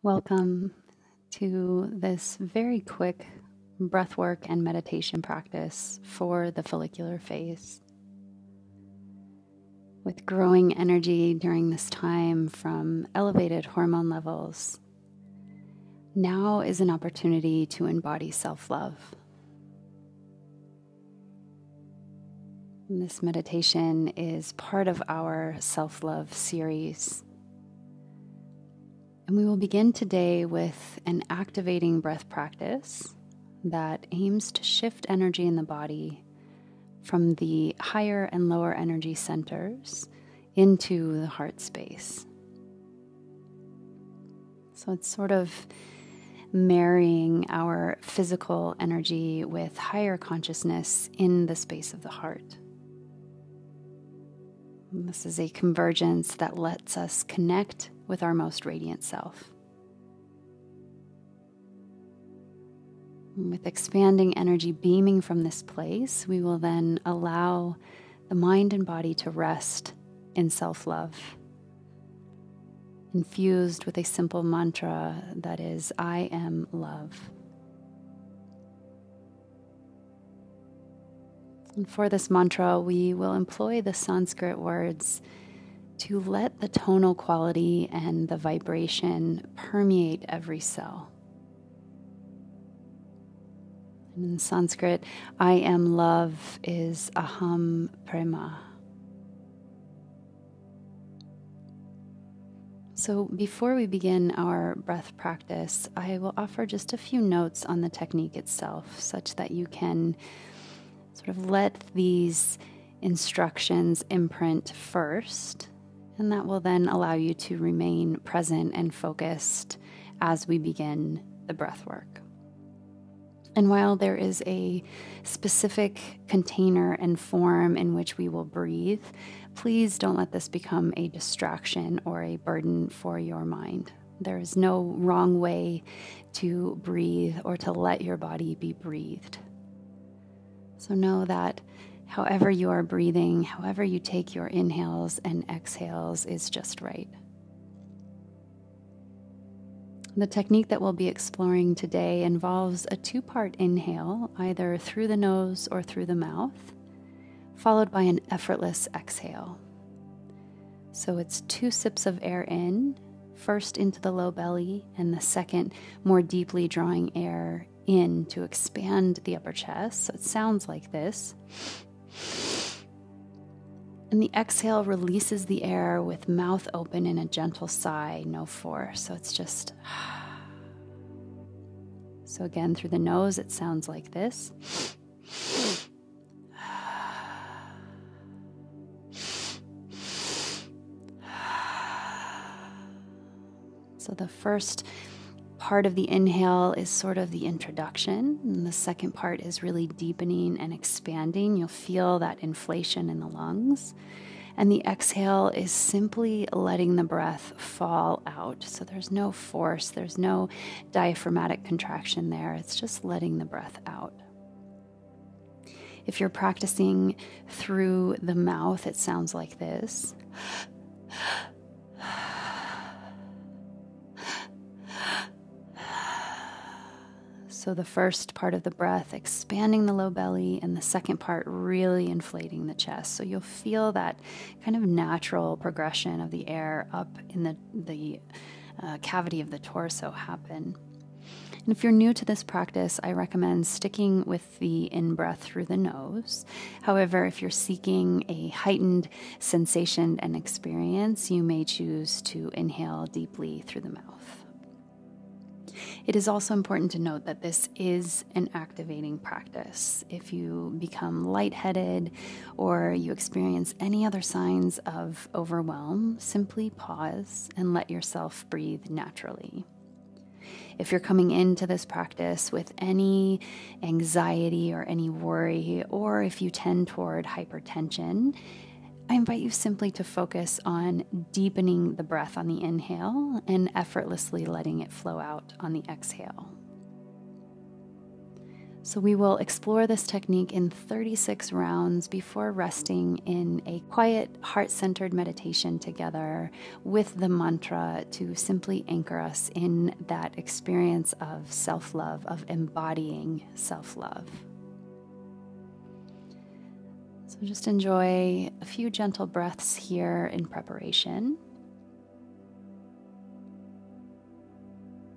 Welcome to this very quick breathwork and meditation practice for the follicular phase. With growing energy during this time from elevated hormone levels, now is an opportunity to embody self-love. This meditation is part of our self-love series. And we will begin today with an activating breath practice that aims to shift energy in the body from the higher and lower energy centers into the heart space. So it's sort of marrying our physical energy with higher consciousness in the space of the heart. And this is a convergence that lets us connect with our most radiant self. And with expanding energy beaming from this place, we will then allow the mind and body to rest in self-love, infused with a simple mantra that is, I am love. And for this mantra, we will employ the Sanskrit words to let the tonal quality and the vibration permeate every cell. And in Sanskrit, I am love is aham, prema. So before we begin our breath practice, I will offer just a few notes on the technique itself, such that you can sort of let these instructions imprint first, and that will then allow you to remain present and focused as we begin the breath work. And while there is a specific container and form in which we will breathe, please don't let this become a distraction or a burden for your mind. There is no wrong way to breathe or to let your body be breathed. So know that however you are breathing, however you take your inhales and exhales is just right. The technique that we'll be exploring today involves a two-part inhale, either through the nose or through the mouth, followed by an effortless exhale. So it's 2 sips of air in, first into the low belly, and the second more deeply drawing air in to expand the upper chest. So it sounds like this. And the exhale releases the air with mouth open in a gentle sigh, no force. So it's just... So again, through the nose, it sounds like this. So the first part of the inhale is sort of the introduction, and the second part is really deepening and expanding. You'll feel that inflation in the lungs. And the exhale is simply letting the breath fall out. So there's no force, there's no diaphragmatic contraction there. It's just letting the breath out. If you're practicing through the mouth, it sounds like this. So the first part of the breath expanding the low belly, and the second part really inflating the chest. So you'll feel that kind of natural progression of the air up in the cavity of the torso happen. And if you're new to this practice, I recommend sticking with the in-breath through the nose. However, if you're seeking a heightened sensation and experience, you may choose to inhale deeply through the mouth. It is also important to note that this is an activating practice. If you become lightheaded or you experience any other signs of overwhelm, simply pause and let yourself breathe naturally. If you're coming into this practice with any anxiety or any worry, or if you tend toward hypertension, I invite you simply to focus on deepening the breath on the inhale and effortlessly letting it flow out on the exhale. So we will explore this technique in 36 rounds before resting in a quiet, heart-centered meditation together with the mantra to simply anchor us in that experience of self-love, of embodying self-love. So just enjoy a few gentle breaths here in preparation.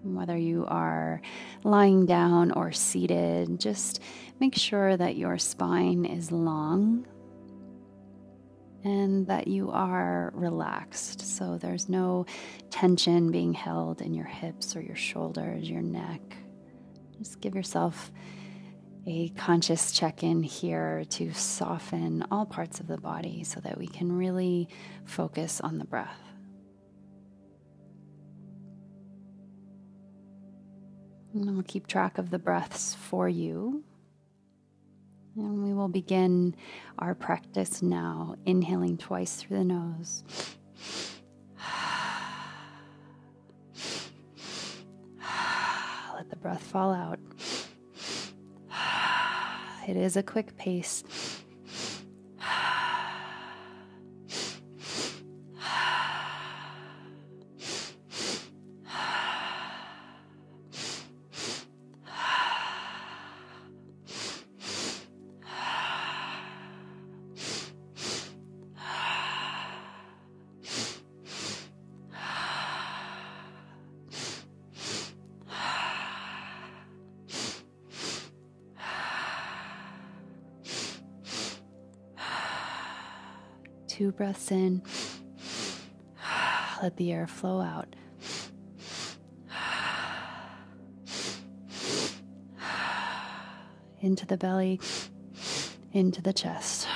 Whether you are lying down or seated, just make sure that your spine is long and that you are relaxed. So there's no tension being held in your hips or your shoulders, your neck. Just give yourself a conscious check-in here to soften all parts of the body so that we can really focus on the breath. And I'll keep track of the breaths for you. And we will begin our practice now, inhaling twice through the nose. Let the breath fall out. It is a quick pace. Two breaths in. Let the air flow out. Into the belly, into the chest.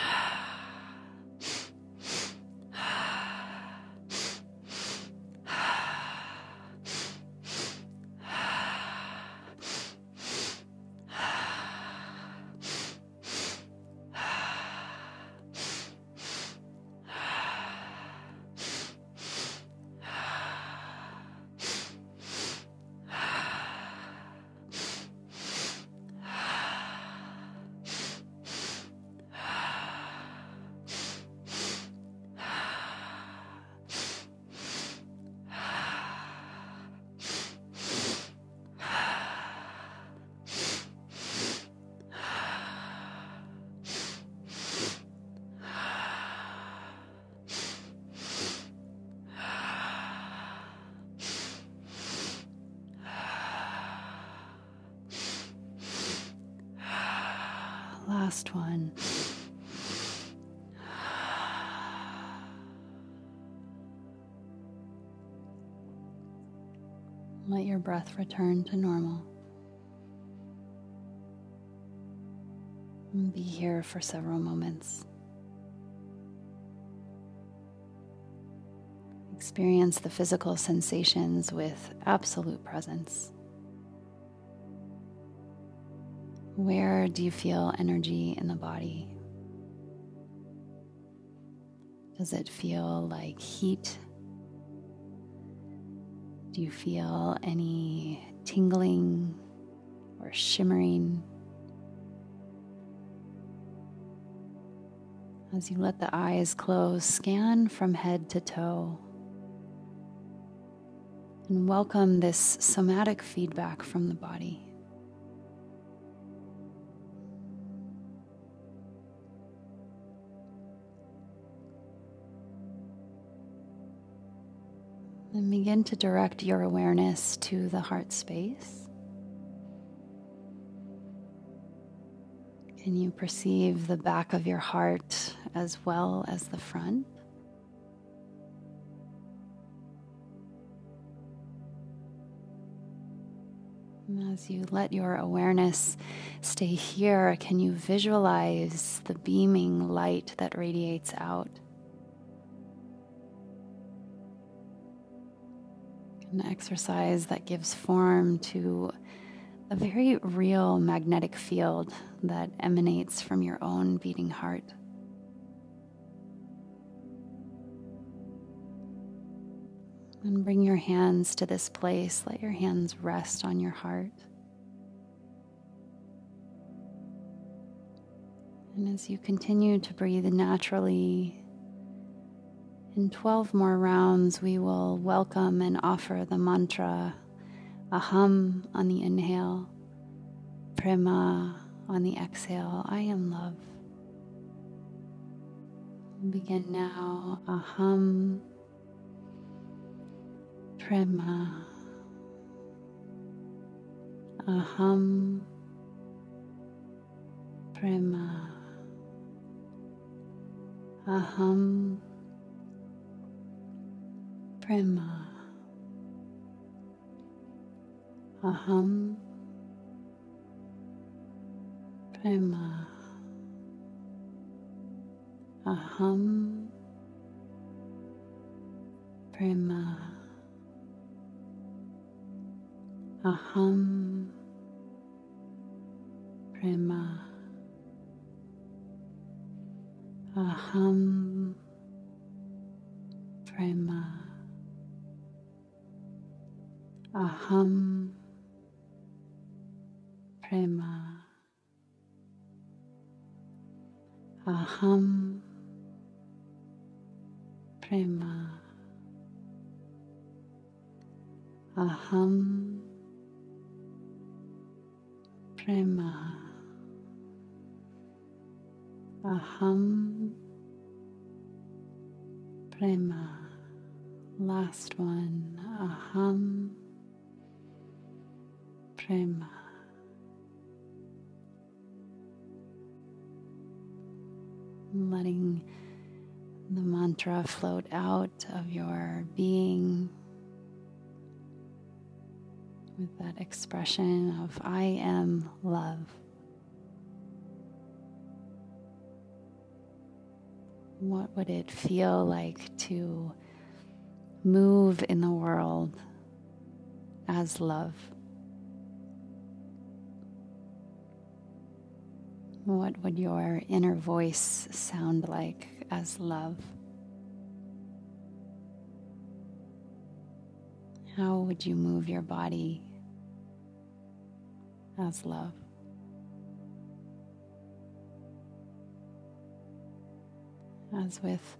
Last one. Let your breath return to normal. And be here for several moments. Experience the physical sensations with absolute presence. Where do you feel energy in the body? Does it feel like heat? Do you feel any tingling or shimmering? As you let the eyes close, scan from head to toe and welcome this somatic feedback from the body. And begin to direct your awareness to the heart space. Can you perceive the back of your heart as well as the front? And as you let your awareness stay here, can you visualize the beaming light that radiates out? An exercise that gives form to a very real magnetic field that emanates from your own beating heart. And bring your hands to this place. Let your hands rest on your heart. And as you continue to breathe naturally, in 12 more rounds, we will welcome and offer the mantra aham on the inhale, prema on the exhale. I am love. We'll begin now. Aham, prema, aham, prema, aham, prema, aham, prema, aham, prema, aham, prema, aham, prema, aham, prema, aham, prema, aham, prema, aham, prema. Last one. Aham, prema. Letting the mantra float out of your being with that expression of I am love. What would it feel like to move in the world as love? What would your inner voice sound like as love? How would you move your body as love? As with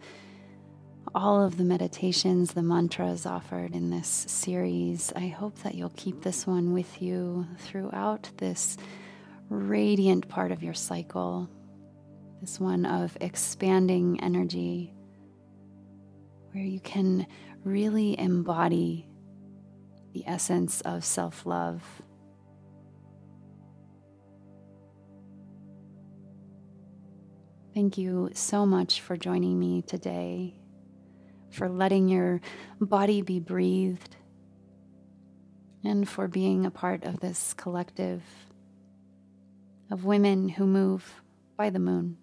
all of the meditations, the mantras offered in this series, I hope that you'll keep this one with you throughout this radiant part of your cycle, this one of expanding energy, where you can really embody the essence of self-love. Thank you so much for joining me today, for letting your body be breathed, and for being a part of this collective of women who move by the moon.